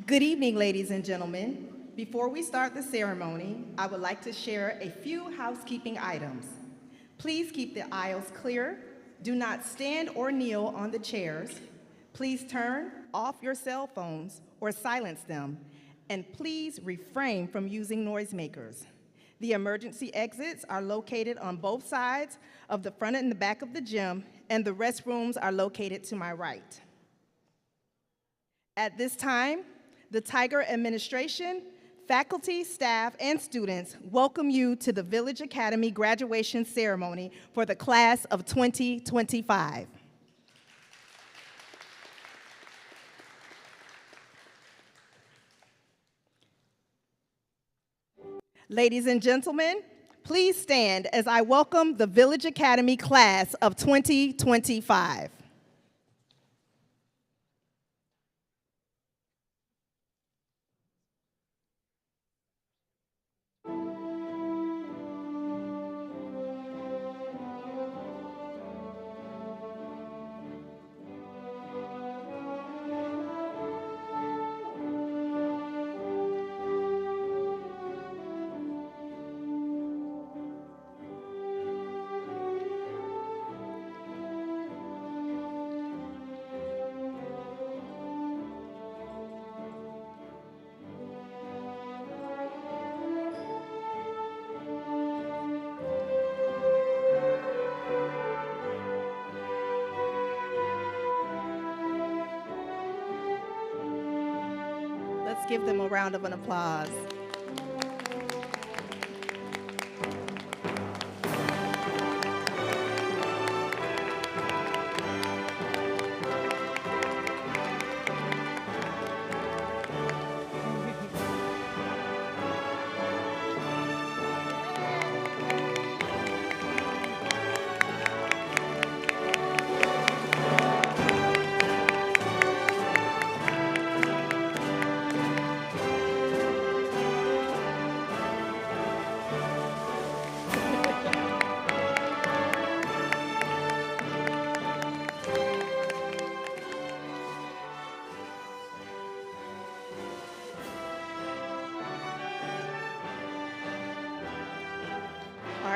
Good evening, ladies and gentlemen. Before we start the ceremony, I would like to share a few housekeeping items. Please keep the aisles clear. Do not stand or kneel on the chairs. Please turn off your cell phones or silence them. And please refrain from using noisemakers. The emergency exits are located on both sides of the front and the back of the gym, and the restrooms are located to my right. At this time, the Tiger administration, faculty, staff, and students welcome you to the Village Academy graduation ceremony for the class of 2025. Ladies and gentlemen, please stand as I welcome the Village Academy class of 2025. Let's give them a round of an applause.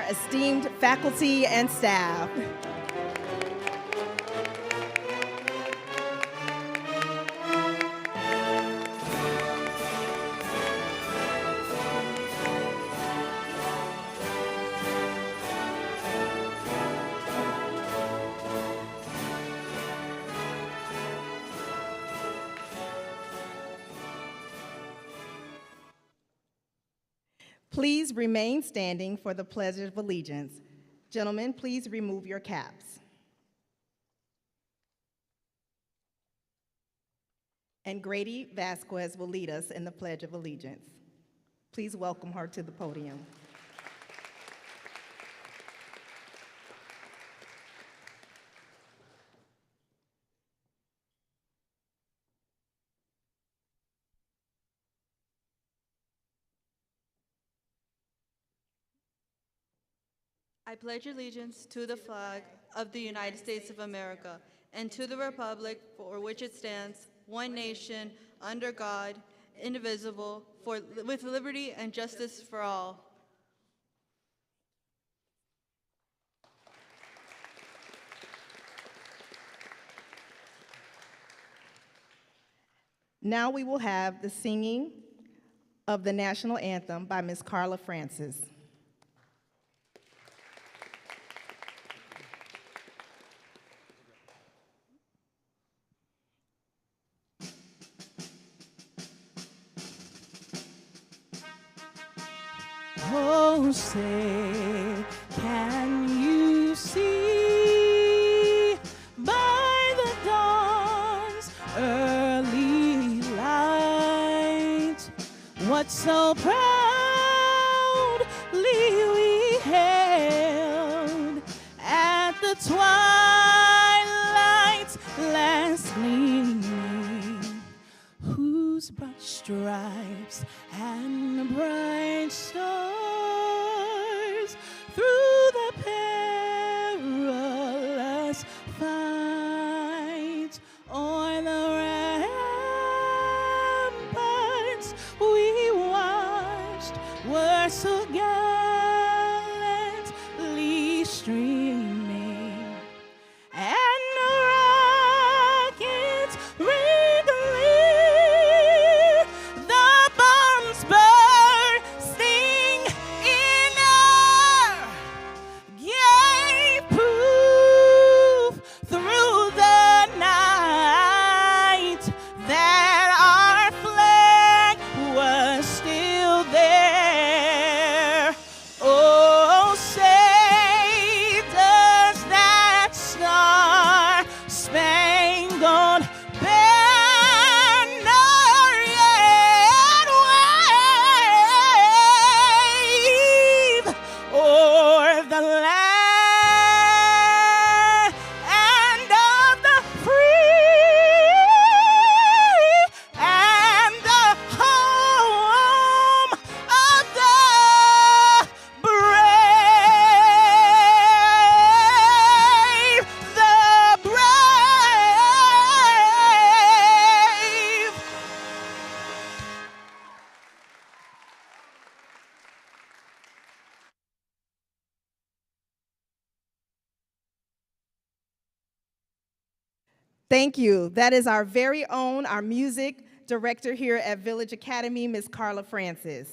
esteemed faculty and staff. Please remain standing for the Pledge of Allegiance. Gentlemen, please remove your caps. And Grady Vasquez will lead us in the Pledge of Allegiance. Please welcome her to the podium. I pledge allegiance to the flag of the United States of America and to the republic for which it stands, one nation, under God, indivisible, with liberty and justice for all. Now we will have the singing of the national anthem by Ms. Carla Francis. Oh, say, can you see by the dawn's early light what so proudly we hailed at the twilight's last gleaming, whose broad stripes and bright stars through the perilous fight o'er the ramparts we watched were so gallantly streaming, and the rockets ring clear, the bombs bursting in air gave proof through the night that our flag was still there. Oh, say does that star-spangled banner yet wave o'er the land of the free and the home of the brave, the brave. Thank you. That is our very own, our music director here at Village Academy, Ms. Carla Francis.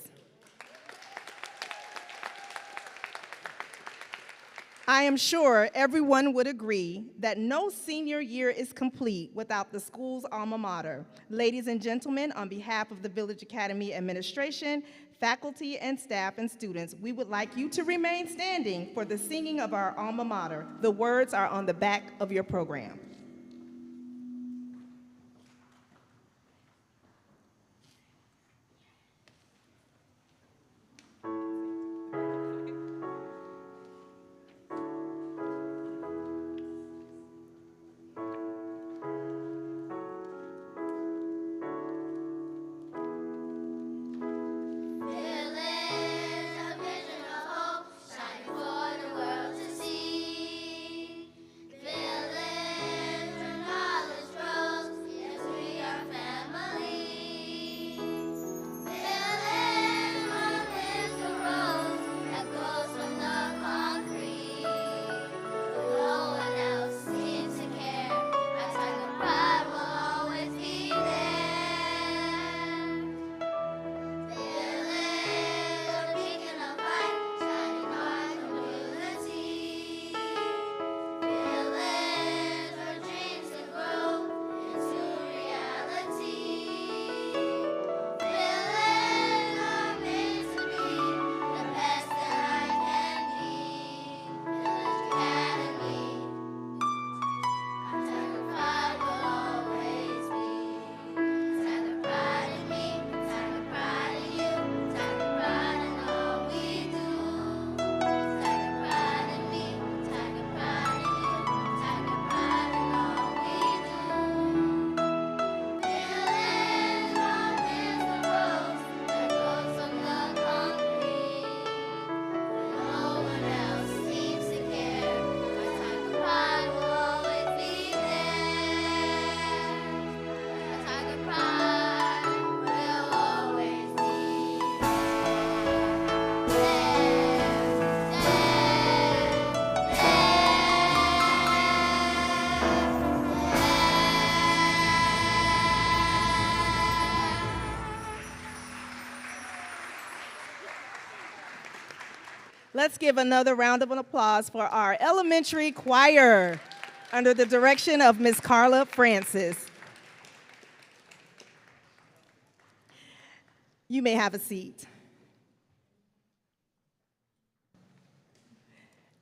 I am sure everyone would agree that no senior year is complete without the school's alma mater. Ladies and gentlemen, on behalf of the Village Academy administration, faculty and staff and students, we would like you to remain standing for the singing of our alma mater. The words are on the back of your program. Village, a vision of hope, shining for the world to see. Village. Let's give another round of applause for our elementary choir under the direction of Ms. Carla Francis. You may have a seat.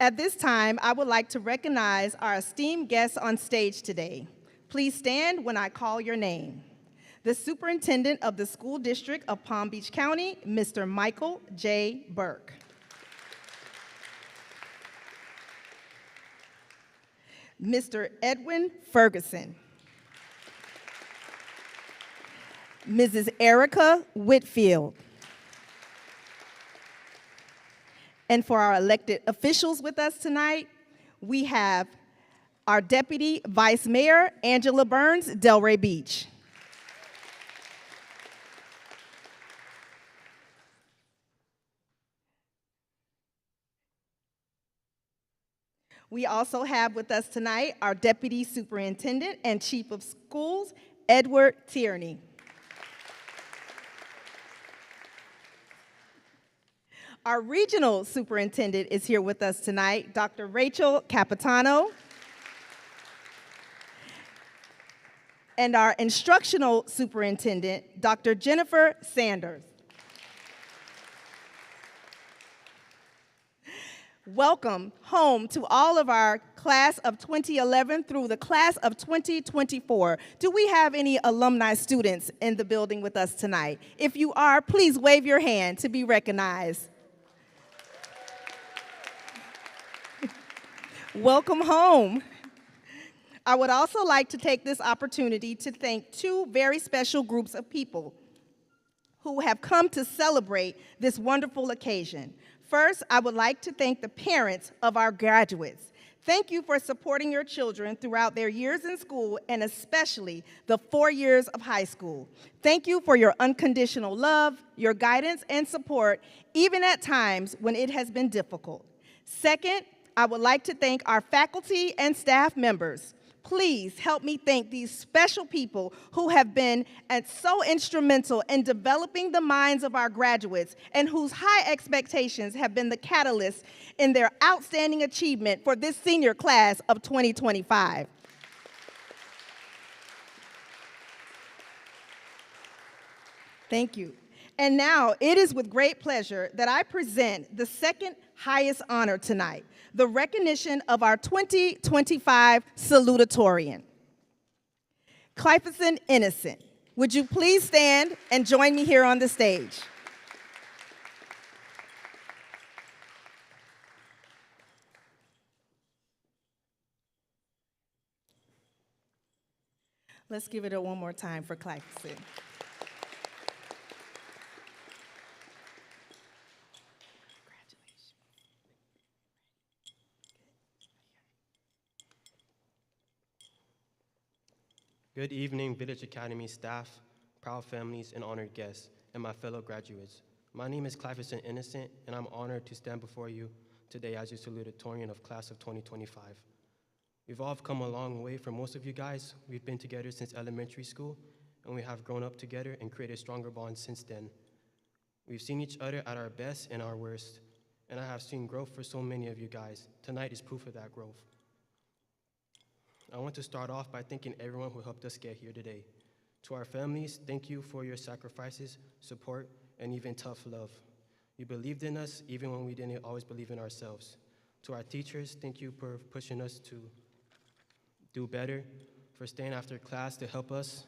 At this time, I would like to recognize our esteemed guests on stage today. Please stand when I call your name. The Superintendent of the School District of Palm Beach County, Mr. Michael J. Burke. Mr. Edwin Ferguson. Mrs. Erica Whitfield. And for our elected officials with us tonight, we have our Deputy Vice Mayor, Angela Burns, Delray Beach. We also have with us tonight our Deputy Superintendent and Chief of Schools, Edward Tierney. Our Regional Superintendent is here with us tonight, Dr. Rachel Capitano. And our Instructional Superintendent, Dr. Jennifer Sanders. Welcome home to all of our class of 2011 through the class of 2024. Do we have any alumni students in the building with us tonight? If you are, please wave your hand to be recognized. Welcome home. I would also like to take this opportunity to thank two very special groups of people who have come to celebrate this wonderful occasion. First, I would like to thank the parents of our graduates. Thank you for supporting your children throughout their years in school and especially the 4 years of high school. Thank you for your unconditional love, your guidance and support, even at times when it has been difficult. Second, I would like to thank our faculty and staff members. Please help me thank these special people who have been so instrumental in developing the minds of our graduates and whose high expectations have been the catalyst in their outstanding achievement for this senior class of 2025. Thank you. And now it is with great pleasure that I present the second highest honor tonight, the recognition of our 2025 salutatorian. Cliferson Innocent, would you please stand and join me here on the stage? Let's give it a one more time for Cliferson. Good evening, Village Academy staff, proud families, and honored guests, and my fellow graduates. My name is Cliferson Innocent, and I'm honored to stand before you today as your salutatorian of class of 2025. We've all come a long way for most of you guys. We've been together since elementary school, and we have grown up together and created stronger bonds since then. We've seen each other at our best and our worst, and I have seen growth for so many of you guys. Tonight is proof of that growth. I want to start off by thanking everyone who helped us get here today. To our families, thank you for your sacrifices, support, and even tough love. You believed in us even when we didn't always believe in ourselves. To our teachers, thank you for pushing us to do better, for staying after class to help us,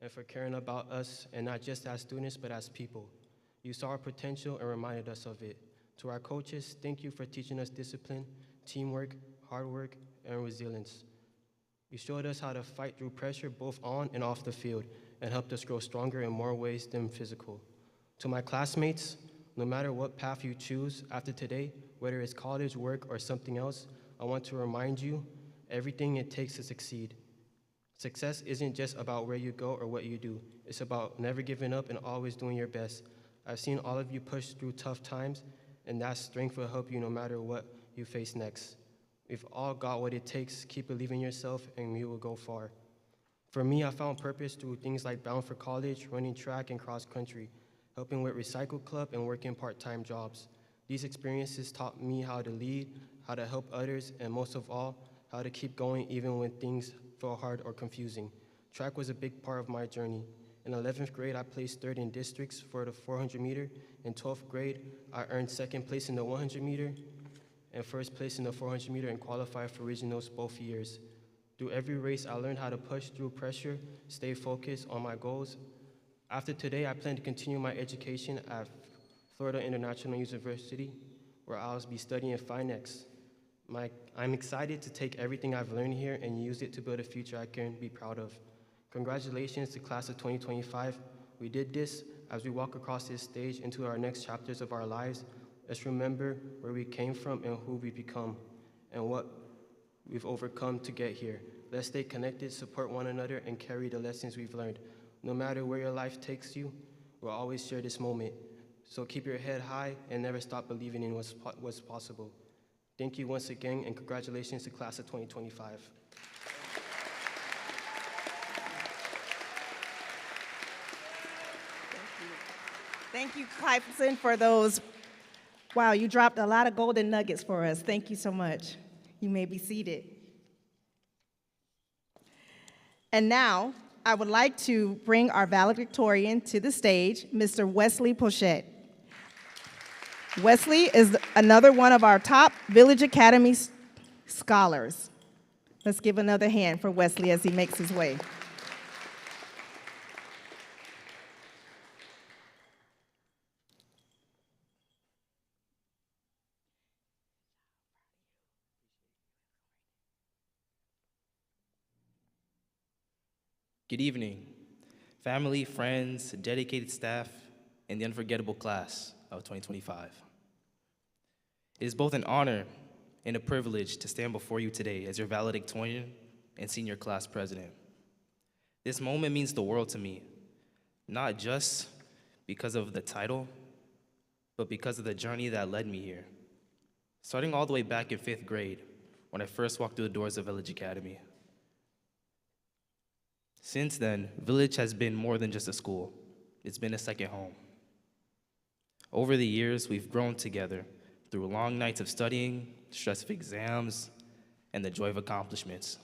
and for caring about us, and not just as students, but as people. You saw our potential and reminded us of it. To our coaches, thank you for teaching us discipline, teamwork, hard work, and resilience. You showed us how to fight through pressure both on and off the field and helped us grow stronger in more ways than physical. To my classmates, no matter what path you choose after today, whether it's college, work, or something else, I want to remind you everything it takes to succeed. Success isn't just about where you go or what you do. It's about never giving up and always doing your best. I've seen all of you push through tough times, and that strength will help you no matter what you face next. We've all got what it takes. Keep believing in yourself, and you will go far. For me, I found purpose through things like Bound for College, running track and cross country, helping with Recycle Club, and working part-time jobs. These experiences taught me how to lead, how to help others, and most of all, how to keep going even when things feel hard or confusing. Track was a big part of my journey. In 11th grade, I placed third in districts for the 400 meter. In 12th grade, I earned second place in the 100 meter and first place in the 400 meter and qualified for regionals both years. Through every race, I learned how to push through pressure, stay focused on my goals. After today, I plan to continue my education at Florida International University, where I'll be studying finance. I'm excited to take everything I've learned here and use it to build a future I can be proud of. Congratulations to class of 2025. We did this. As we walk across this stage into our next chapters of our lives, let's remember where we came from and who we've become and what we've overcome to get here. Let's stay connected, support one another, and carry the lessons we've learned. No matter where your life takes you, we'll always share this moment. So keep your head high and never stop believing in what's possible. Thank you once again, and congratulations to class of 2025. Thank you, Clifton, for those. Wow, you dropped a lot of golden nuggets for us. Thank you so much. You may be seated. And now, I would like to bring our valedictorian to the stage, Mr. Wesley Pochette. Wesley is another one of our top Village Academy scholars. Let's give another hand for Wesley as he makes his way. Good evening, family, friends, dedicated staff, and the unforgettable class of 2025. It is both an honor and a privilege to stand before you today as your valedictorian and senior class president. This moment means the world to me, not just because of the title, but because of the journey that led me here. Starting all the way back in 5th grade, when I first walked through the doors of Village Academy. Since then, Village has been more than just a school. It's been a second home. Over the years, we've grown together through long nights of studying, stress of exams, and the joy of accomplishments.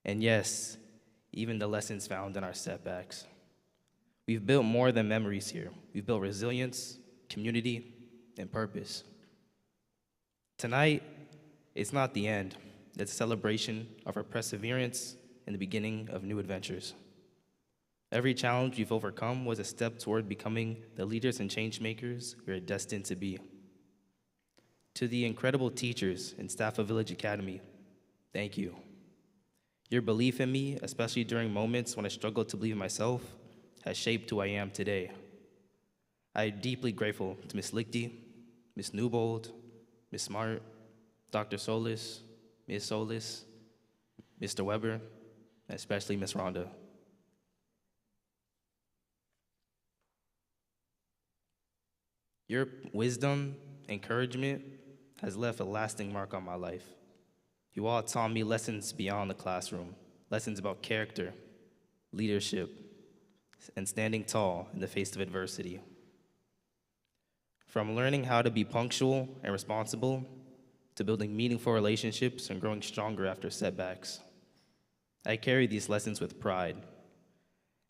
And yes, even the lessons found in our setbacks. We've built more than memories here. We've built resilience, community, and purpose. Tonight, it's not the end. It's a celebration of our perseverance and the beginning of new adventures. Every challenge we've overcome was a step toward becoming the leaders and change makers we are destined to be. To the incredible teachers and staff of Village Academy, thank you. Your belief in me, especially during moments when I struggled to believe in myself, has shaped who I am today. I am deeply grateful to Ms. Lichty, Ms. Newbold, Ms. Smart, Dr. Solis, Ms. Solis, Mr. Weber, and especially Ms. Rhonda. Your wisdom, encouragement, has left a lasting mark on my life. You all taught me lessons beyond the classroom, lessons about character, leadership, and standing tall in the face of adversity. From learning how to be punctual and responsible, to building meaningful relationships and growing stronger after setbacks. I carry these lessons with pride.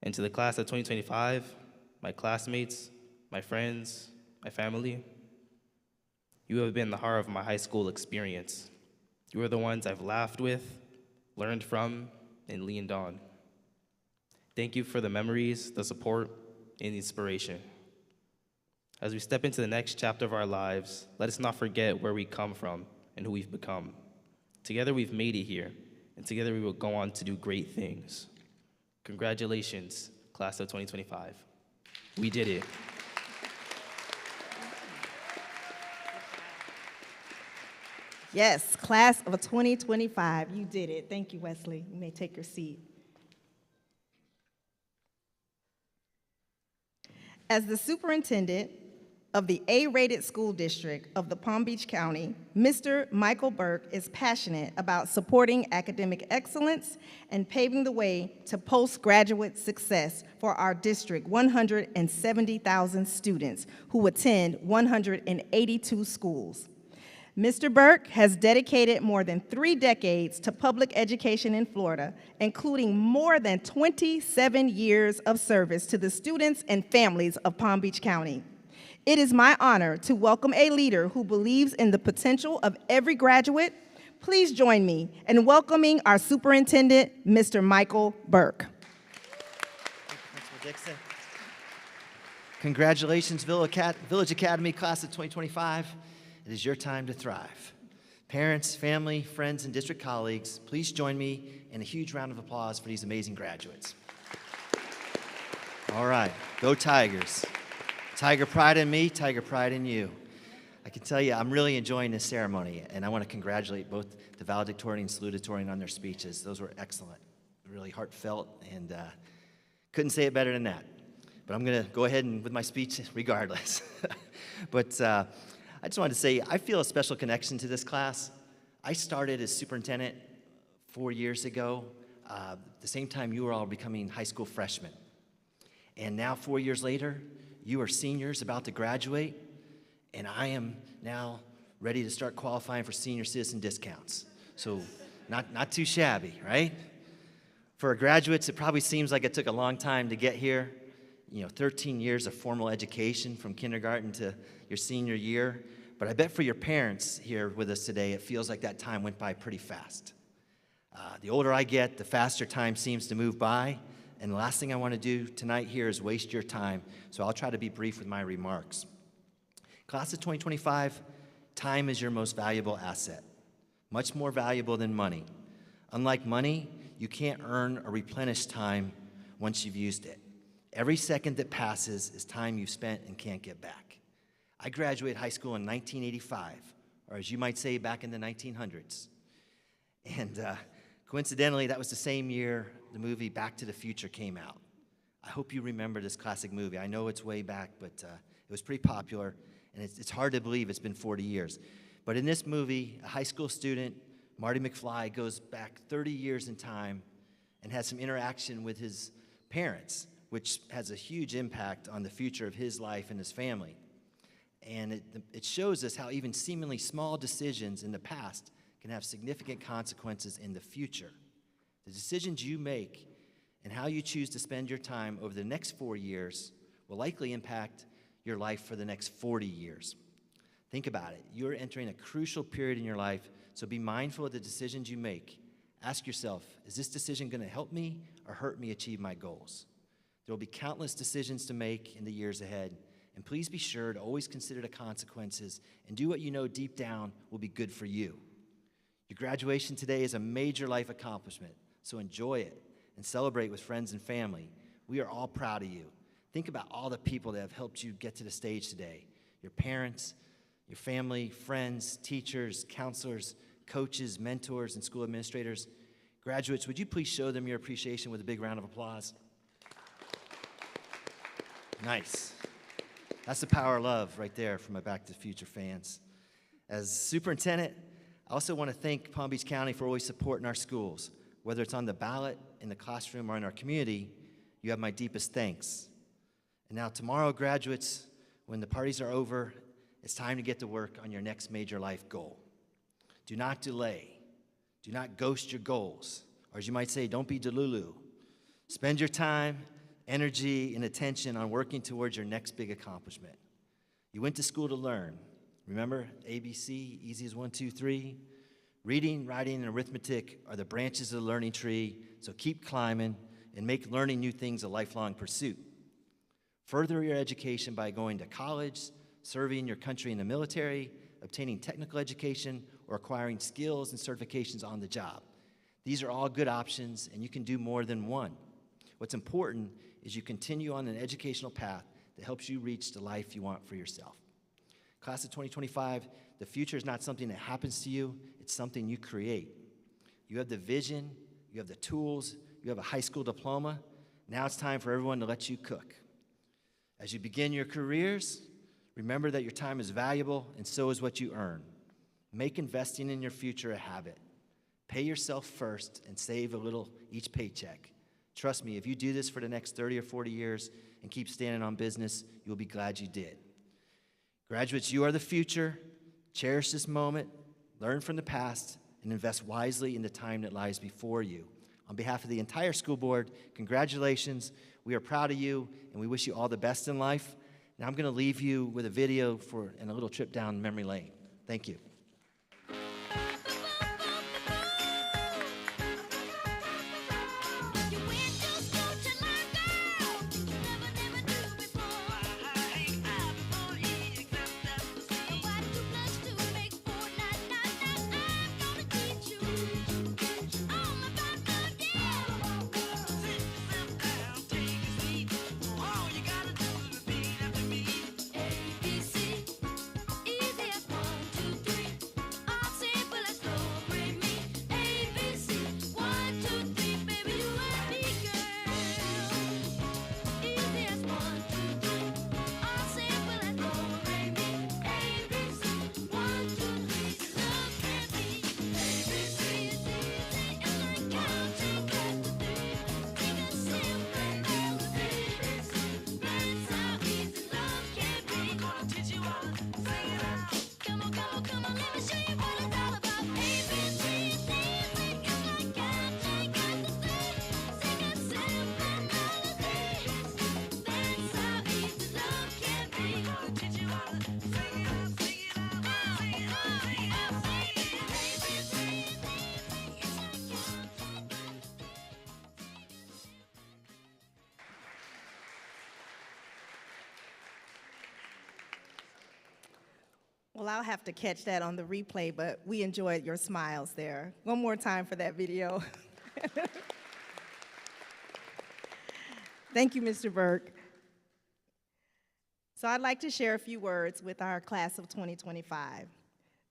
And to the class of 2025, my classmates, my friends, my family, you have been the heart of my high school experience. You are the ones I've laughed with, learned from, and leaned on. Thank you for the memories, the support, and the inspiration. As we step into the next chapter of our lives, let us not forget where we come from and who we've become. Together we've made it here, and together we will go on to do great things. Congratulations, class of 2025. We did it. Yes, class of 2025, you did it. Thank you, Wesley. You may take your seat. As the superintendent, of the A-rated school district of the Palm Beach County, Mr. Michael Burke is passionate about supporting academic excellence and paving the way to postgraduate success for our district 170,000 students who attend 182 schools. Mr. Burke has dedicated more than 3 decades to public education in Florida, including more than 27 years of service to the students and families of Palm Beach County. It is my honor to welcome a leader who believes in the potential of every graduate. Please join me in welcoming our superintendent, Mr. Michael Burke. Principal Dixon. Congratulations, Village Academy class of 2025. It is your time to thrive. Parents, family, friends, and district colleagues, please join me in a huge round of applause for these amazing graduates. All right, go Tigers. Tiger pride in me, Tiger pride in you. I can tell you, I'm really enjoying this ceremony, and I want to congratulate both the valedictorian and salutatorian on their speeches. Those were excellent, really heartfelt, and couldn't say it better than that. But I'm going to go ahead and with my speech regardless. But I just wanted to say, I feel a special connection to this class. I started as superintendent 4 years ago, the same time you were all becoming high school freshmen. And now 4 years later, you are seniors about to graduate, and I am now ready to start qualifying for senior citizen discounts. So not too shabby, right? For graduates, it probably seems like it took a long time to get here. 13 years of formal education from kindergarten to your senior year. But I bet for your parents here with us today, it feels like that time went by pretty fast. The older I get, the faster time seems to move by. And the last thing I want to do tonight here is waste your time, so I'll try to be brief with my remarks. Class of 2025, time is your most valuable asset, much more valuable than money. Unlike money, you can't earn or replenish time once you've used it. Every second that passes is time you've spent and can't get back. I graduated high school in 1985, or as you might say, back in the 1900s. And coincidentally, that was the same year the movie Back to the Future came out. I hope you remember this classic movie. I know it's way back, but it was pretty popular, and it's hard to believe it's been 40 years. But in this movie, a high school student, Marty McFly, goes back 30 years in time and has some interaction with his parents, which has a huge impact on the future of his life and his family. And it shows us how even seemingly small decisions in the past can have significant consequences in the future. The decisions you make and how you choose to spend your time over the next 4 years will likely impact your life for the next 40 years. Think about it. You're entering a crucial period in your life, so be mindful of the decisions you make. Ask yourself, is this decision going to help me or hurt me achieve my goals? There will be countless decisions to make in the years ahead, and please be sure to always consider the consequences and do what you know deep down will be good for you. Your graduation today is a major life accomplishment, so enjoy it and celebrate with friends and family. We are all proud of you. Think about all the people that have helped you get to the stage today. Your parents, your family, friends, teachers, counselors, coaches, mentors, and school administrators. Graduates, would you please show them your appreciation with a big round of applause? Nice. That's the power of love right there for my Back to the Future fans. As superintendent, I also want to thank Palm Beach County for always supporting our schools. Whether it's on the ballot, in the classroom, or in our community, you have my deepest thanks. And now tomorrow, graduates, when the parties are over, it's time to get to work on your next major life goal. Do not delay. Do not ghost your goals. Or as you might say, don't be delulu. Spend your time, energy, and attention on working towards your next big accomplishment. You went to school to learn. Remember, ABC, easy as 1, 2, 3. Reading, writing, and arithmetic are the branches of the learning tree, so keep climbing and make learning new things a lifelong pursuit. Further your education by going to college, serving your country in the military, obtaining technical education, or acquiring skills and certifications on the job. These are all good options, and you can do more than one. What's important is you continue on an educational path that helps you reach the life you want for yourself. Class of 2025, the future is not something that happens to you, it's something you create. You have the vision, you have the tools, you have a high school diploma. Now it's time for everyone to let you cook. As you begin your careers, Remember that your time is valuable, and so is what you earn. Make investing in your future a habit. Pay yourself first and save a little each paycheck. Trust me, if you do this for the next 30 or 40 years and keep standing on business, you'll be glad you did. Graduates, you are the future. Cherish this moment, learn from the past, and invest wisely in the time that lies before you. On behalf of the entire school board, congratulations. We are proud of you, and we wish you all the best in life. Now I'm going to leave you with a video and a little trip down memory lane. Thank you. Well, I'll have to catch that on the replay, but we enjoyed your smiles there. One more time for that video. Thank you, Mr. Burke. So I'd like to share a few words with our class of 2025.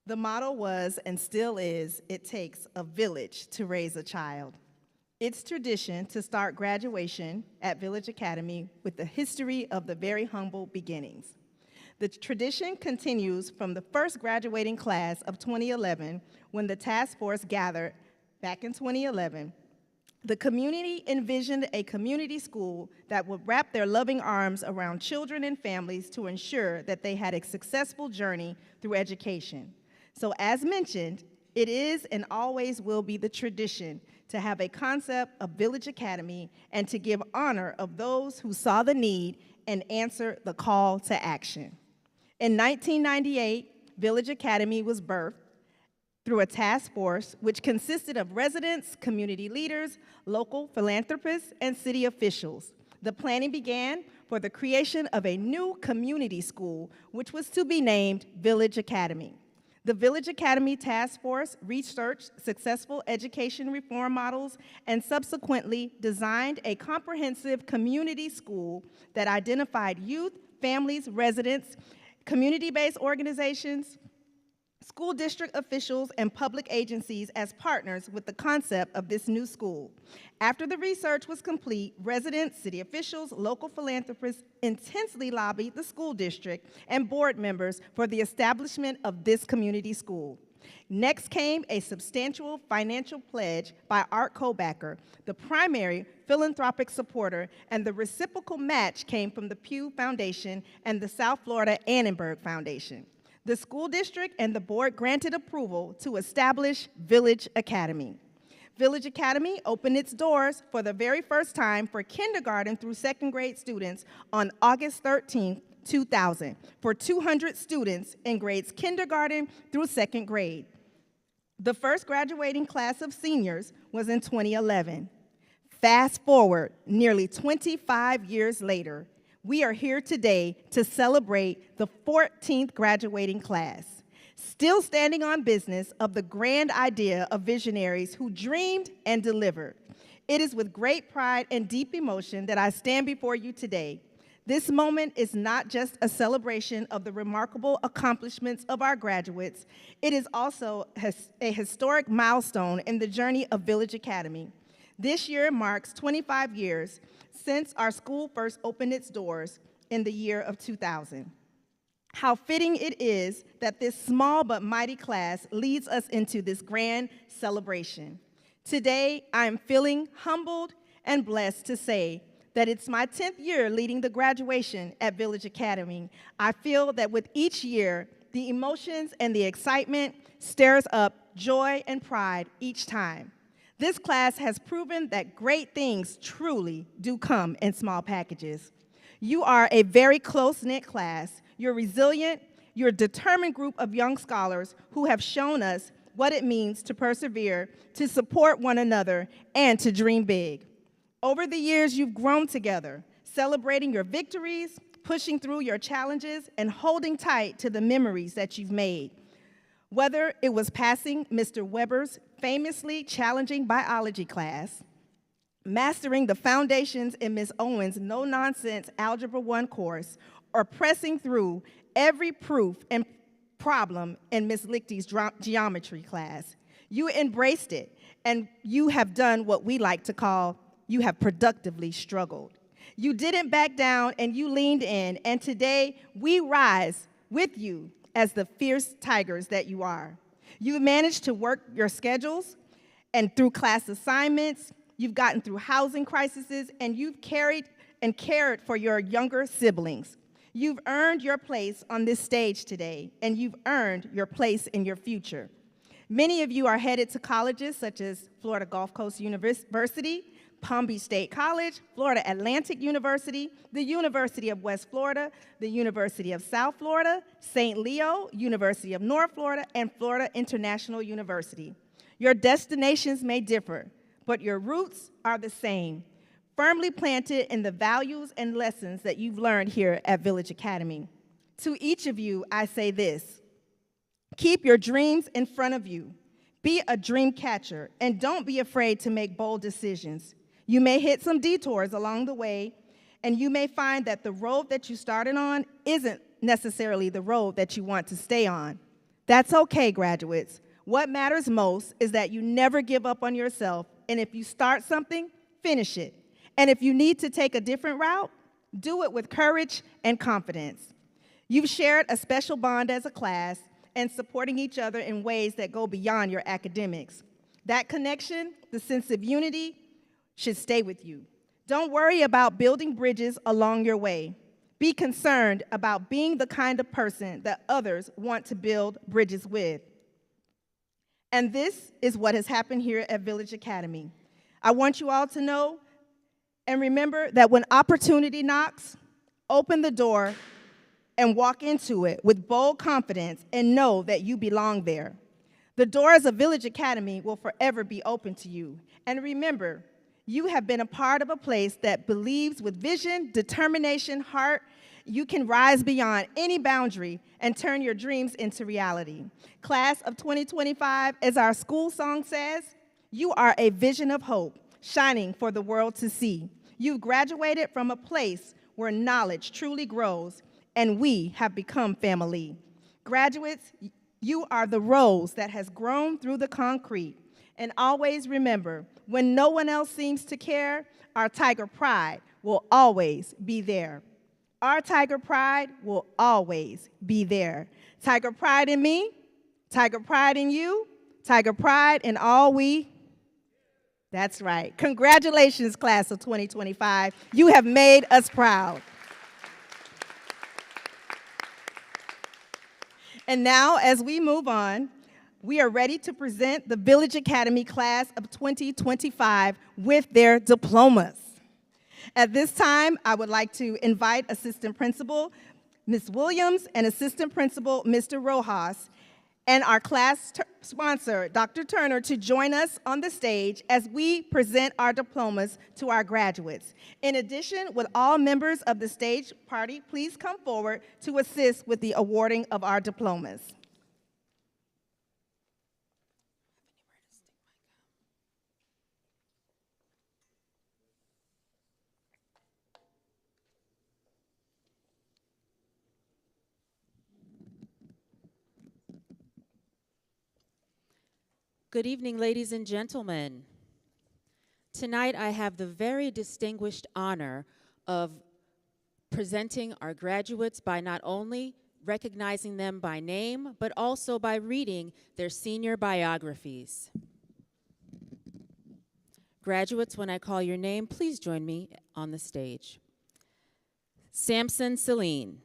The motto was, and still is, it takes a village to raise a child. It's tradition to start graduation at Village Academy with the history of the very humble beginnings. The tradition continues from the first graduating class of 2011, when the task force gathered back in 2011. The community envisioned a community school that would wrap their loving arms around children and families to ensure that they had a successful journey through education. So as mentioned, it is and always will be the tradition to have a concept of Village Academy and to give honor of those who saw the need and answered the call to action. In 1998, Village Academy was birthed through a task force which consisted of residents, community leaders, local philanthropists, and city officials. The planning began for the creation of a new community school, which was to be named Village Academy. The Village Academy Task Force researched successful education reform models and subsequently designed a comprehensive community school that identified youth, families, residents, community-based organizations, school district officials, and public agencies as partners with the concept of this new school. After the research was complete, residents, city officials, local philanthropists intensely lobbied the school district and board members for the establishment of this community school. Next came a substantial financial pledge by Art Kobacker, the primary philanthropic supporter, and the reciprocal match came from the Pew Foundation and the South Florida Annenberg Foundation. The school district and the board granted approval to establish Village Academy. Village Academy opened its doors for the very first time for kindergarten through second grade students on August 13, 2000, for 200 students in grades kindergarten through second grade. The first graduating class of seniors was in 2011. Fast forward nearly 25 years later, we are here today to celebrate the 14th graduating class, still standing on business of the grand idea of visionaries who dreamed and delivered. It is with great pride and deep emotion that I stand before you today. This moment is not just a celebration of the remarkable accomplishments of our graduates, it is also a historic milestone in the journey of Village Academy. This year marks 25 years since our school first opened its doors in the year of 2000. How fitting it is that this small but mighty class leads us into this grand celebration. Today, I am feeling humbled and blessed to say that it's my 10th year leading the graduation at Village Academy. I feel that with each year, the emotions and the excitement stirs up joy and pride each time. This class has proven that great things truly do come in small packages. You are a very close-knit class. You're resilient, you're a determined group of young scholars who have shown us what it means to persevere, to support one another, and to dream big. Over the years, you've grown together, celebrating your victories, pushing through your challenges, and holding tight to the memories that you've made. Whether it was passing Mr. Weber's famously challenging biology class, mastering the foundations in Ms. Owen's no-nonsense Algebra 1 course, or pressing through every proof and problem in Ms. Lichty's geometry class. You embraced it, and you have done what we like to call, you have productively struggled. You didn't back down, and you leaned in, and today we rise with you as the fierce tigers that you are. You managed to work your schedules, and through class assignments, you've gotten through housing crises, and you've cared for your younger siblings. You've earned your place on this stage today, and you've earned your place in your future. Many of you are headed to colleges such as Florida Gulf Coast University, Palm Beach State College, Florida Atlantic University, the University of West Florida, the University of South Florida, St. Leo, University of North Florida, and Florida International University. Your destinations may differ, but your roots are the same, firmly planted in the values and lessons that you've learned here at Village Academy. To each of you, I say this: keep your dreams in front of you. Be a dream catcher, and don't be afraid to make bold decisions. You may hit some detours along the way, and you may find that the road that you started on isn't necessarily the road that you want to stay on. That's okay, graduates. What matters most is that you never give up on yourself, and if you start something, finish it. And if you need to take a different route, do it with courage and confidence. You've shared a special bond as a class and supporting each other in ways that go beyond your academics. That connection, the sense of unity, should stay with you. Don't worry about building bridges along your way. Be concerned about being the kind of person that others want to build bridges with. And this is what has happened here at Village Academy. I want you all to know and remember that when opportunity knocks, open the door and walk into it with bold confidence and know that you belong there. The doors of Village Academy will forever be open to you. And remember, you have been a part of a place that believes with vision, determination, heart, you can rise beyond any boundary and turn your dreams into reality. Class of 2025, as our school song says, you are a vision of hope, shining for the world to see. You've graduated from a place where knowledge truly grows, and we have become family. Graduates, you are the rose that has grown through the concrete. And always remember, when no one else seems to care, our Tiger Pride will always be there. Our Tiger Pride will always be there. Tiger Pride in me, Tiger Pride in you, Tiger Pride in all we. That's right. Congratulations, class of 2025. You have made us proud. And now, as we move on, we are ready to present the Village Academy class of 2025 with their diplomas. At this time, I would like to invite Assistant Principal Ms. Williams and Assistant Principal Mr. Rojas and our class sponsor, Dr. Turner, to join us on the stage as we present our diplomas to our graduates. In addition, would all members of the stage party please come forward to assist with the awarding of our diplomas. Good evening, ladies and gentlemen. Tonight, I have the very distinguished honor of presenting our graduates by not only recognizing them by name, but also by reading their senior biographies. Graduates, when I call your name, please join me on the stage. Samson Celine.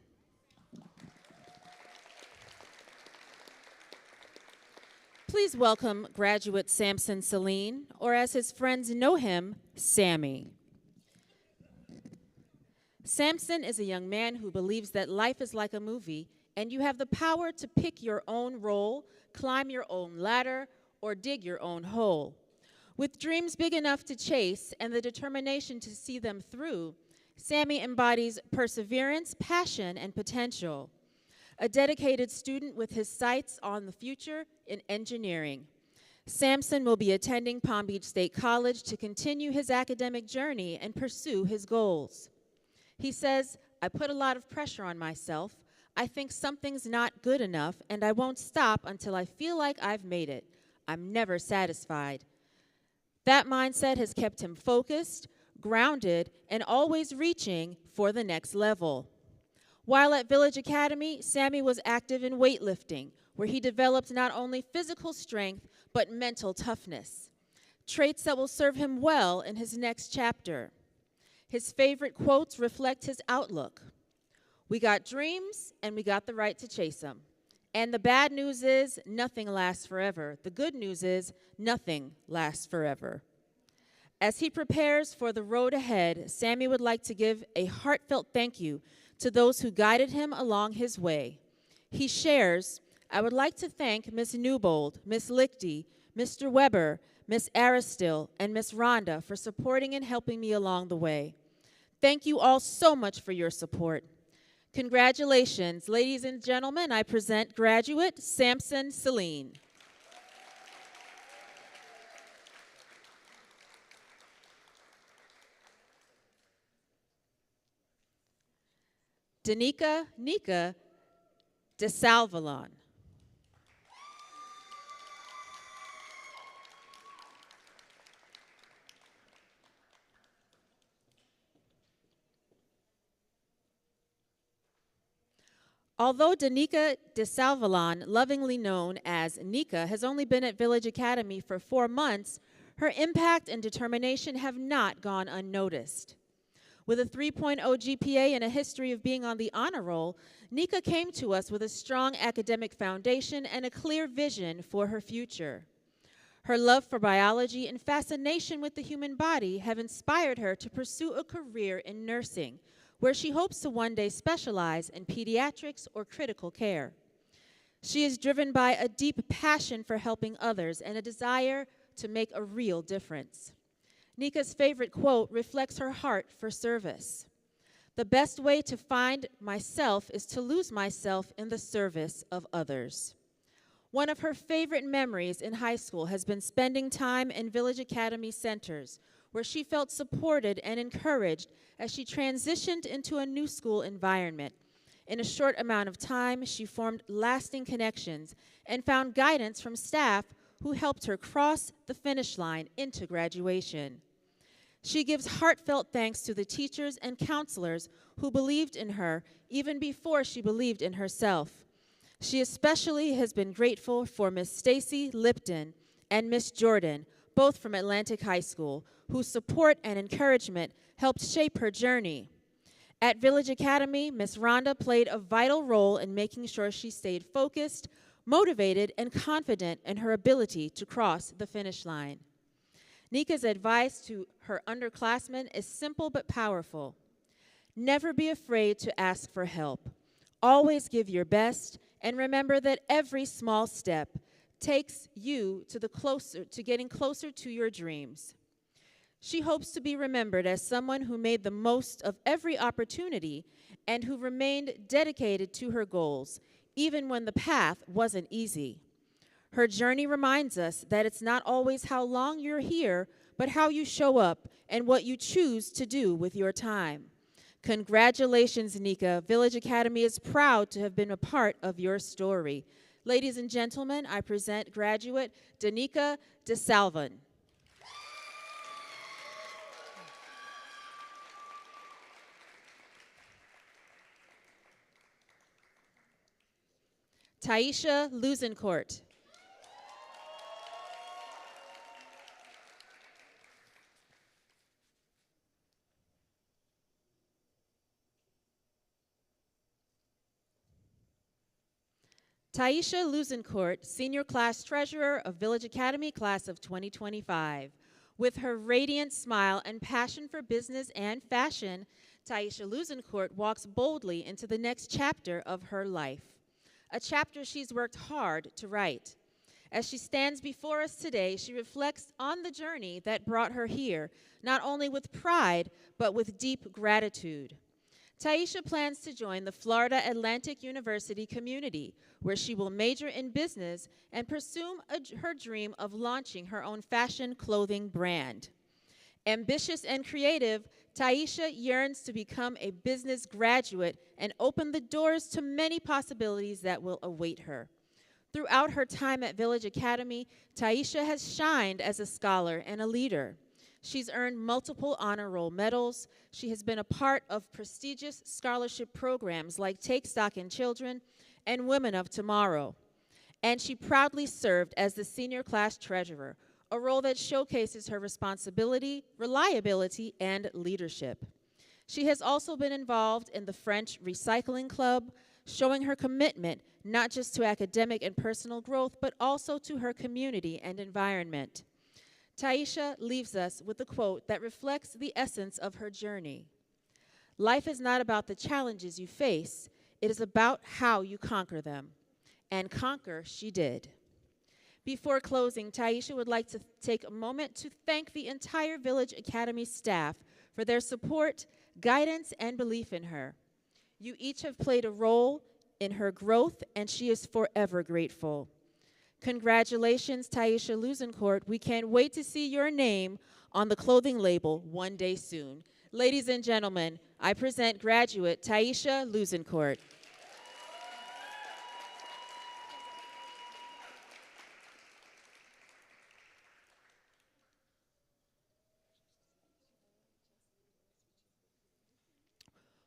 Please welcome graduate Samson Celine, or as his friends know him, Sammy. Samson is a young man who believes that life is like a movie and you have the power to pick your own role, climb your own ladder, or dig your own hole. With dreams big enough to chase and the determination to see them through, Sammy embodies perseverance, passion, and potential. A dedicated student with his sights on the future in engineering. Samson will be attending Palm Beach State College to continue his academic journey and pursue his goals. He says, "I put a lot of pressure on myself. I think something's not good enough, and I won't stop until I feel like I've made it. I'm never satisfied." That mindset has kept him focused, grounded, and always reaching for the next level. While at Village Academy, Sammy was active in weightlifting, where he developed not only physical strength, but mental toughness, traits that will serve him well in his next chapter. His favorite quotes reflect his outlook. "We got dreams, and we got the right to chase them. And the bad news is nothing lasts forever. The good news is nothing lasts forever." As he prepares for the road ahead, Sammy would like to give a heartfelt thank you to those who guided him along his way. He shares, "I would like to thank Ms. Newbold, Ms. Lichty, Mr. Weber, Ms. Aristill, and Ms. Rhonda for supporting and helping me along the way. Thank you all so much for your support." Congratulations, ladies and gentlemen, I present graduate Samson Celine. Danica Nika DeSalvalon. Although Danica DeSalvalon, lovingly known as Nika, has only been at Village Academy for 4 months, her impact and determination have not gone unnoticed. With a 3.0 GPA and a history of being on the honor roll, Nika came to us with a strong academic foundation and a clear vision for her future. Her love for biology and fascination with the human body have inspired her to pursue a career in nursing, where she hopes to one day specialize in pediatrics or critical care. She is driven by a deep passion for helping others and a desire to make a real difference. Nika's favorite quote reflects her heart for service. "The best way to find myself is to lose myself in the service of others." One of her favorite memories in high school has been spending time in Village Academy centers, where she felt supported and encouraged as she transitioned into a new school environment. In a short amount of time, she formed lasting connections and found guidance from staff who helped her cross the finish line into graduation. She gives heartfelt thanks to the teachers and counselors who believed in her even before she believed in herself. She especially has been grateful for Miss Stacy Lipton and Miss Jordan, both from Atlantic High School, whose support and encouragement helped shape her journey. At Village Academy, Miss Rhonda played a vital role in making sure she stayed focused, motivated, and confident in her ability to cross the finish line. Nika's advice to her underclassmen is simple but powerful. Never be afraid to ask for help. Always give your best, and remember that every small step takes you to getting closer to your dreams. She hopes to be remembered as someone who made the most of every opportunity and who remained dedicated to her goals, even when the path wasn't easy. Her journey reminds us that it's not always how long you're here, but how you show up and what you choose to do with your time. Congratulations, Nika. Village Academy is proud to have been a part of your story. Ladies and gentlemen, I present graduate Danica DeSalvan. Taisha Luzencourt. Taisha Luzencourt, Senior Class Treasurer of Village Academy Class of 2025. With her radiant smile and passion for business and fashion, Taisha Luzencourt walks boldly into the next chapter of her life, a chapter she's worked hard to write. As she stands before us today, she reflects on the journey that brought her here, not only with pride, but with deep gratitude. Taisha plans to join the Florida Atlantic University community, where she will major in business and pursue her dream of launching her own fashion clothing brand. Ambitious and creative, Taisha yearns to become a business graduate and open the doors to many possibilities that will await her. Throughout her time at Village Academy, Taisha has shined as a scholar and a leader. She's earned multiple honor roll medals. She has been a part of prestigious scholarship programs like Take Stock in Children and Women of Tomorrow. And she proudly served as the senior class treasurer, a role that showcases her responsibility, reliability, and leadership. She has also been involved in the French Recycling Club, showing her commitment not just to academic and personal growth, but also to her community and environment. Taisha leaves us with a quote that reflects the essence of her journey. Life is not about the challenges you face, it is about how you conquer them. And conquer she did. Before closing, Taisha would like to take a moment to thank the entire Village Academy staff for their support, guidance, and belief in her. You each have played a role in her growth, and she is forever grateful. Congratulations, Taisha Luzencourt. We can't wait to see your name on the clothing label one day soon. Ladies and gentlemen, I present graduate Taisha Luzencourt.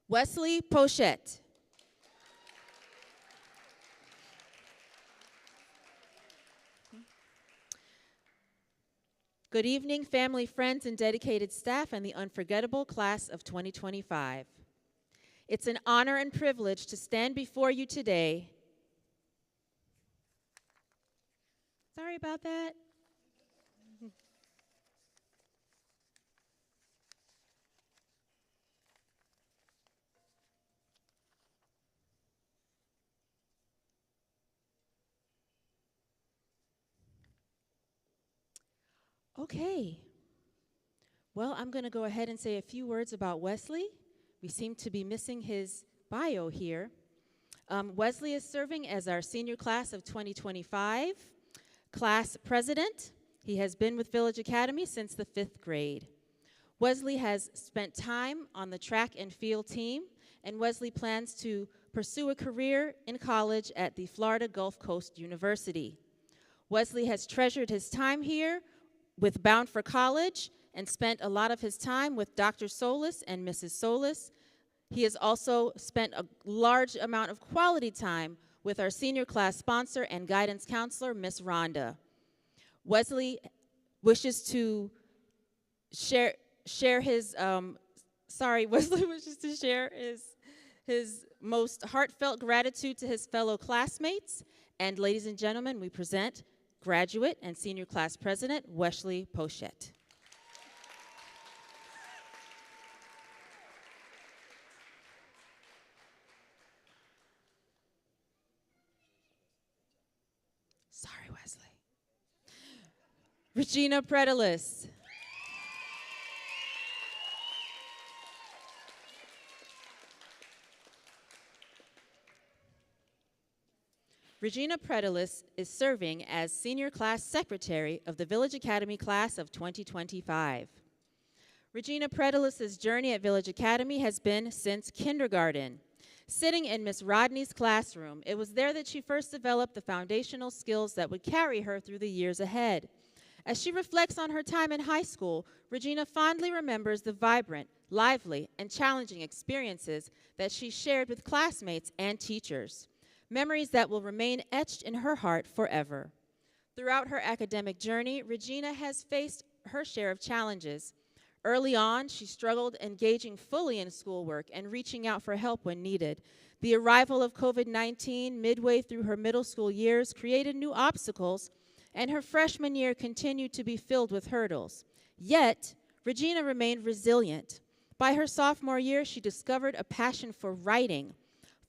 Wesley Pochette. Good evening, family, friends, and dedicated staff, and the unforgettable class of 2025. It's an honor and privilege to stand before you today. Sorry about that. Okay. Well, I'm going to go ahead and say a few words about Wesley. We seem to be missing his bio here. Wesley is serving as our senior class of 2025 class president. He has been with Village Academy since the 5th grade. Wesley has spent time on the track and field team, and Wesley plans to pursue a career in college at the Florida Gulf Coast University. Wesley has treasured his time here with Bound for College and spent a lot of his time with Dr. Solis and Mrs. Solis. He has also spent a large amount of quality time with our senior class sponsor and guidance counselor, Miss Rhonda. Wesley wishes to share his most heartfelt gratitude to his fellow classmates. And ladies and gentlemen, we present graduate and senior class president, Wesley Pochette. Sorry, Wesley. Regina Predelis. Regina Predelis is serving as Senior Class Secretary of the Village Academy Class of 2025. Regina Predelis' journey at Village Academy has been since kindergarten. Sitting in Miss Rodney's classroom, it was there that she first developed the foundational skills that would carry her through the years ahead. As she reflects on her time in high school, Regina fondly remembers the vibrant, lively, and challenging experiences that she shared with classmates and teachers. memories that will remain etched in her heart forever. Throughout her academic journey, Regina has faced her share of challenges. Early on, she struggled engaging fully in schoolwork and reaching out for help when needed. The arrival of COVID-19 midway through her middle school years created new obstacles, and her freshman year continued to be filled with hurdles. Yet, Regina remained resilient. By her sophomore year, she discovered a passion for writing,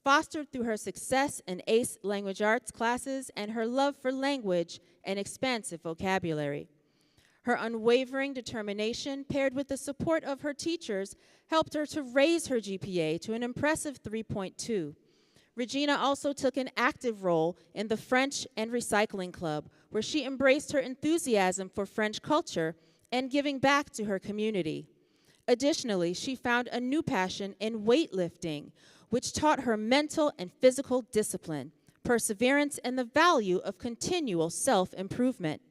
fostered through her success in ACE language arts classes and her love for language and expansive vocabulary. Her unwavering determination, paired with the support of her teachers, helped her to raise her GPA to an impressive 3.2. Regina also took an active role in the French and Recycling Club, where she embraced her enthusiasm for French culture and giving back to her community. Additionally, she found a new passion in weightlifting, which taught her mental and physical discipline, perseverance, and the value of continual self-improvement.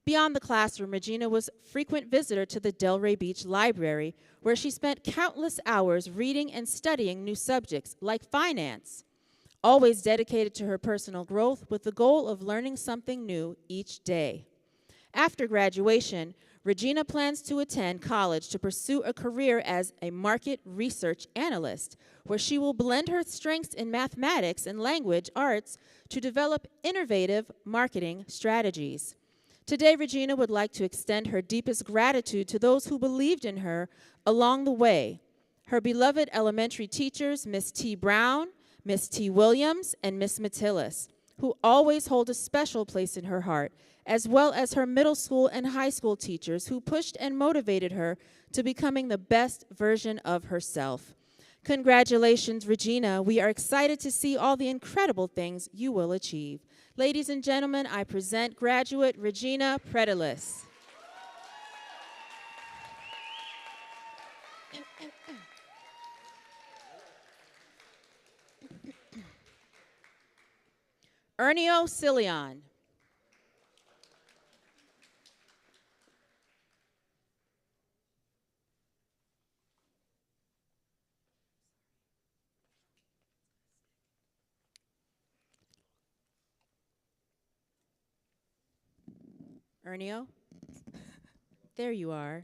Beyond the classroom, Regina was a frequent visitor to the Delray Beach Library, where she spent countless hours reading and studying new subjects like finance, always dedicated to her personal growth with the goal of learning something new each day. After graduation, Regina plans to attend college to pursue a career as a market research analyst, where she will blend her strengths in mathematics and language arts to develop innovative marketing strategies. Today, Regina would like to extend her deepest gratitude to those who believed in her along the way. Her beloved elementary teachers, Miss T. Brown, Miss T. Williams, and Miss Matillis, who always hold a special place in her heart, as well as her middle school and high school teachers who pushed and motivated her to becoming the best version of herself. Congratulations, Regina. We are excited to see all the incredible things you will achieve. Ladies and gentlemen, I present graduate Regina Pretilis. Ernio Silion. Ernio? There you are.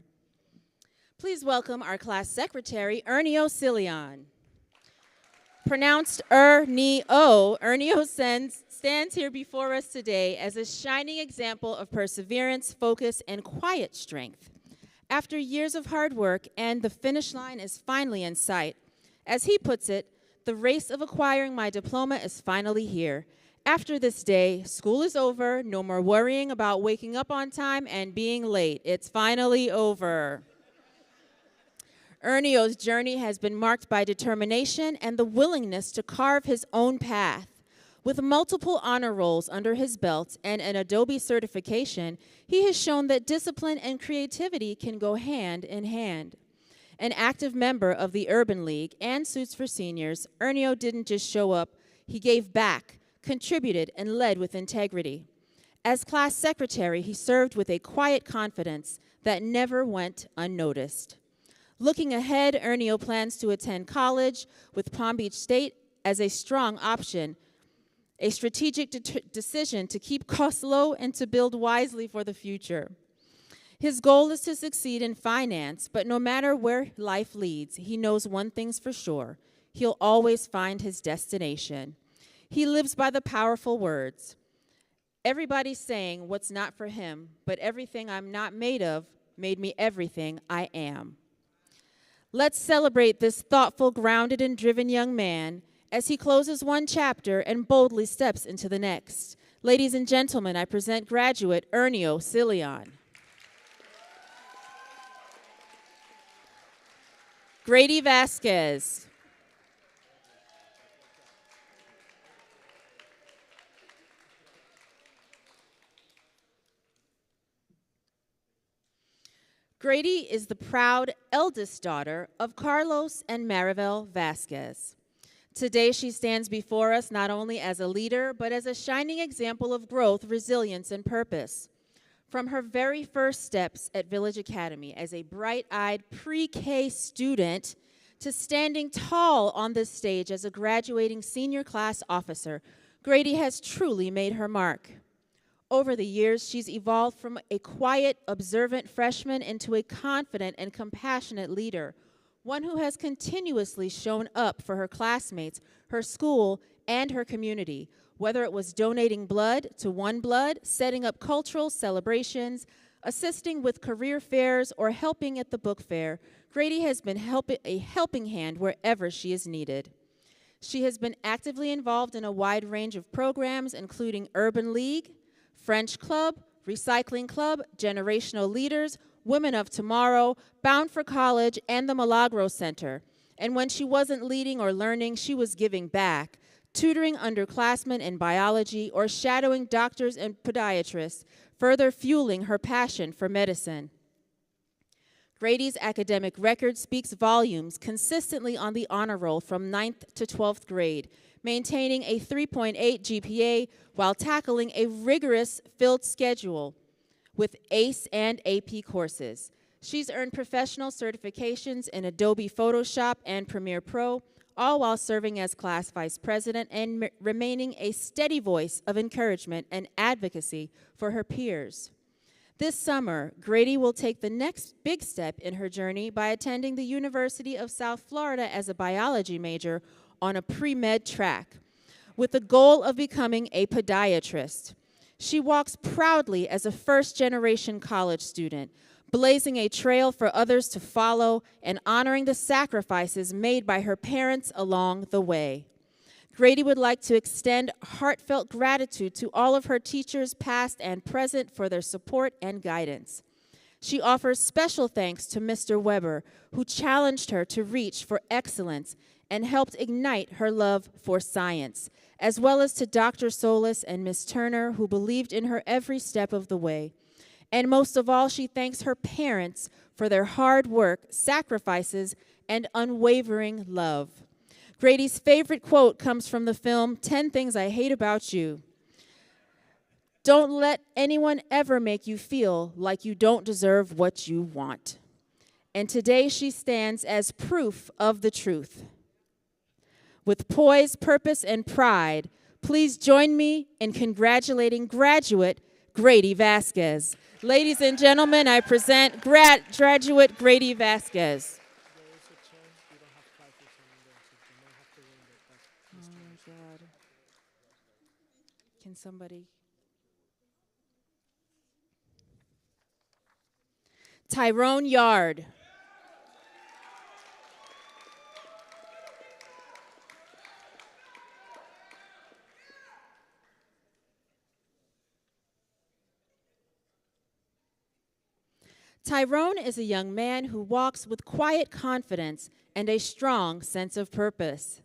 Please welcome our class secretary, Ernio Silion. Pronounced Ernio, Ernio stands here before us today as a shining example of perseverance, focus, and quiet strength. After years of hard work and the finish line is finally in sight, as he puts it, the race of acquiring my diploma is finally here. After this day, school is over, no more worrying about waking up on time and being late. It's finally over. Ernio's journey has been marked by determination and the willingness to carve his own path. With multiple honor rolls under his belt and an Adobe certification, he has shown that discipline and creativity can go hand in hand. An active member of the Urban League and Suits for Seniors, Ernio didn't just show up, he gave back, contributed, and led with integrity. As class secretary, he served with a quiet confidence that never went unnoticed. Looking ahead, Ernio plans to attend college with Palm Beach State as a strong option, a strategic decision to keep costs low and to build wisely for the future. His goal is to succeed in finance, but no matter where life leads, he knows one thing's for sure: he'll always find his destination. He lives by the powerful words, "Everybody's saying what's not for him, but everything I'm not made of made me everything I am." Let's celebrate this thoughtful, grounded, and driven young man as he closes one chapter and boldly steps into the next. Ladies and gentlemen, I present graduate Ernio Silion. Grady Vasquez. Grady is the proud eldest daughter of Carlos and Maribel Vasquez. Today, she stands before us not only as a leader, but as a shining example of growth, resilience, and purpose. From her very first steps at Village Academy as a bright-eyed pre-K student to standing tall on this stage as a graduating senior class officer, Grady has truly made her mark. Over the years, she's evolved from a quiet, observant freshman into a confident and compassionate leader, one who has continuously shown up for her classmates, her school, and her community, whether it was donating blood to One Blood, setting up cultural celebrations, assisting with career fairs, or helping at the book fair. Grady has been a helping hand wherever she is needed. She has been actively involved in a wide range of programs, including Urban League, French Club, Recycling Club, Generational Leaders, Women of Tomorrow, Bound for College, and the Milagro Center. And when she wasn't leading or learning, she was giving back, tutoring underclassmen in biology or shadowing doctors and podiatrists, further fueling her passion for medicine. Grady's academic record speaks volumes, consistently on the honor roll from 9th to 12th grade, maintaining a 3.8 GPA while tackling a rigorous filled schedule with ACE and AP courses. She's earned professional certifications in Adobe Photoshop and Premiere Pro, all while serving as class vice president and remaining a steady voice of encouragement and advocacy for her peers. This summer, Grady will take the next big step in her journey by attending the University of South Florida as a biology major on a pre-med track, with the goal of becoming a podiatrist. She walks proudly as a first-generation college student, blazing a trail for others to follow and honoring the sacrifices made by her parents along the way. Grady would like to extend heartfelt gratitude to all of her teachers, past and present, for their support and guidance. She offers special thanks to Mr. Weber, who challenged her to reach for excellence and helped ignite her love for science, as well as to Dr. Solis and Ms. Turner, who believed in her every step of the way. And most of all, she thanks her parents for their hard work, sacrifices, and unwavering love. Grady's favorite quote comes from the film 10 Things I Hate About You. Don't let anyone ever make you feel like you don't deserve what you want. And today she stands as proof of the truth. With poise, purpose, and pride, please join me in congratulating graduate Grady Vasquez. Ladies and gentlemen, I present graduate Grady Vasquez. Oh my God. Can somebody? Tyrone Yard. Tyrone is a young man who walks with quiet confidence and a strong sense of purpose.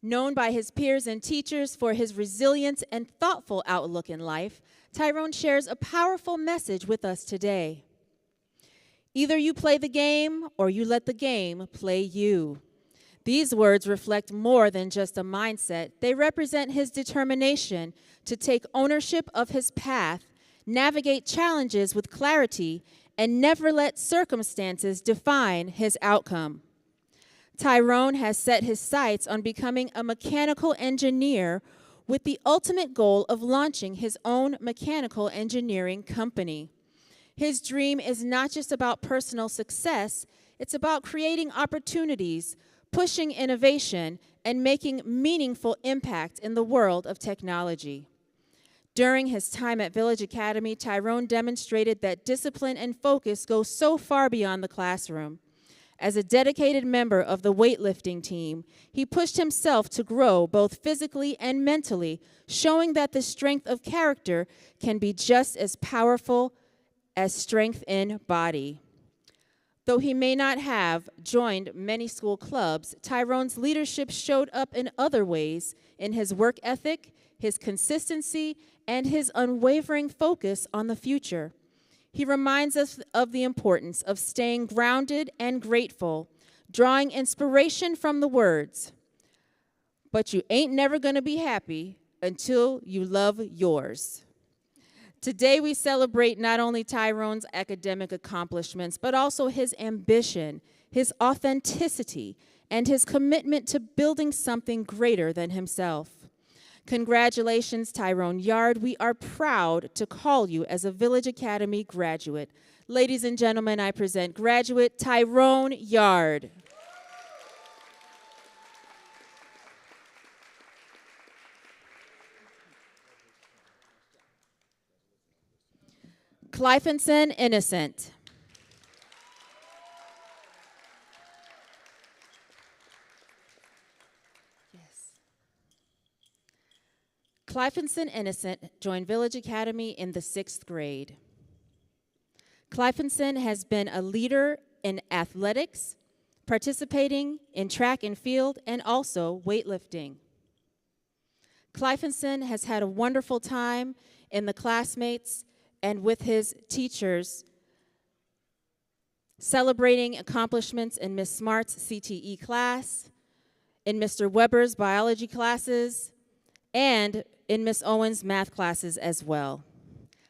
Known by his peers and teachers for his resilience and thoughtful outlook in life, Tyrone shares a powerful message with us today. Either you play the game or you let the game play you. These words reflect more than just a mindset. They represent his determination to take ownership of his path, navigate challenges with clarity, and never let circumstances define his outcome. Tyrone has set his sights on becoming a mechanical engineer with the ultimate goal of launching his own mechanical engineering company. His dream is not just about personal success, it's about creating opportunities, pushing innovation, and making meaningful impact in the world of technology. During his time at Village Academy, Tyrone demonstrated that discipline and focus go so far beyond the classroom. As a dedicated member of the weightlifting team, he pushed himself to grow both physically and mentally, showing that the strength of character can be just as powerful as strength in body. Though he may not have joined many school clubs, Tyrone's leadership showed up in other ways in his work ethic, his consistency, and his unwavering focus on the future. He reminds us of the importance of staying grounded and grateful, drawing inspiration from the words, "But you ain't never gonna be happy until you love yours." Today we celebrate not only Tyrone's academic accomplishments, but also his ambition, his authenticity, and his commitment to building something greater than himself. Congratulations, Tyrone Yard. We are proud to call you as a Village Academy graduate. Ladies and gentlemen, I present graduate Tyrone Yard. Clifenson Innocent. Clifenson Innocent joined Village Academy in the 6th grade. Clifenson has been a leader in athletics, participating in track and field, and also weightlifting. Clifenson has had a wonderful time in the classmates and with his teachers, celebrating accomplishments in Miss Smart's CTE class, in Mr. Weber's biology classes, and in Miss Owen's math classes as well.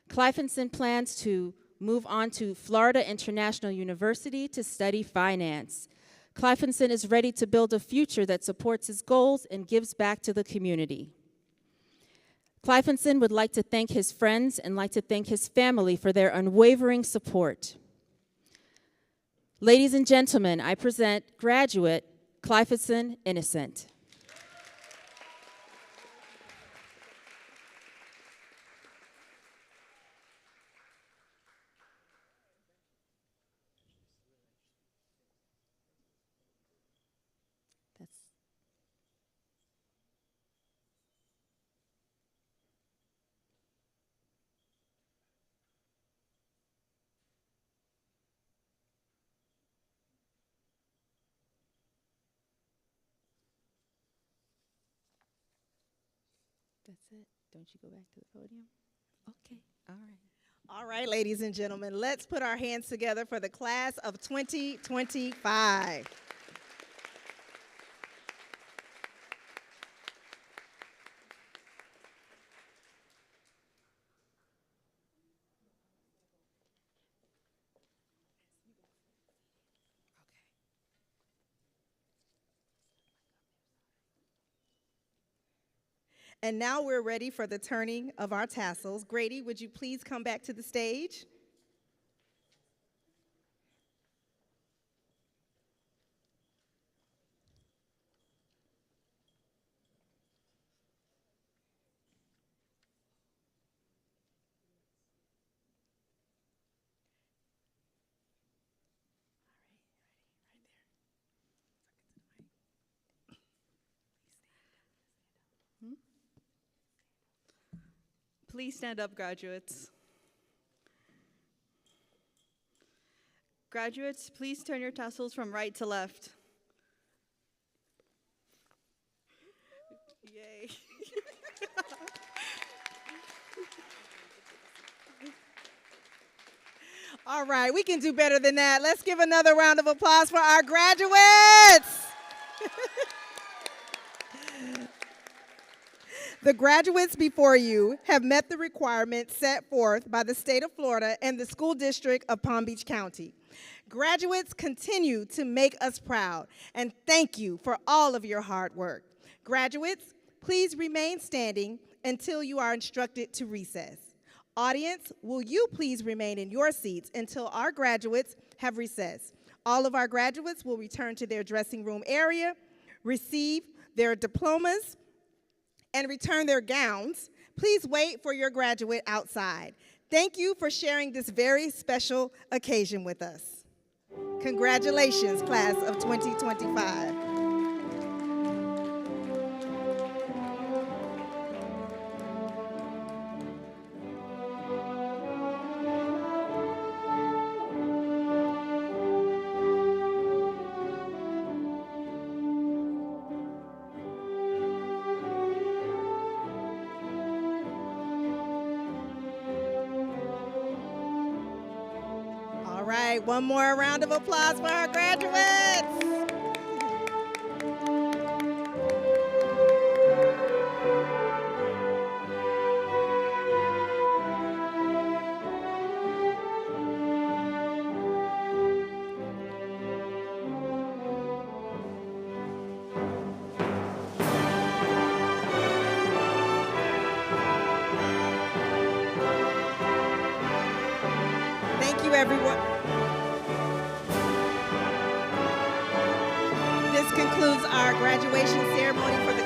Clifenson plans to move on to Florida International University to study finance. Clifenson is ready to build a future that supports his goals and gives back to the community. Clifenson would like to thank his friends and like to thank his family for their unwavering support. Ladies and gentlemen, I present graduate Clifenson Innocent. That's it. Don't you go back to the podium? Okay, all right. All right, ladies and gentlemen, let's put our hands together for the class of 2025. And now we're ready for the turning of our tassels. Grady, would you please come back to the stage? Please stand up, graduates. Graduates, please turn your tassels from right to left. Yay. All right, we can do better than that. Let's give another round of applause for our graduates. The graduates before you have met the requirements set forth by the state of Florida and the school district of Palm Beach County. Graduates continue to make us proud, and thank you for all of your hard work. Graduates, please remain standing until you are instructed to recess. Audience, will you please remain in your seats until our graduates have recessed? All of our graduates will return to their dressing room area, receive their diplomas, and return their gowns. Please wait for your graduate outside. Thank you for sharing this very special occasion with us. Congratulations, class of 2025. All right, one more round of applause for our graduates. concludes our graduation ceremony for the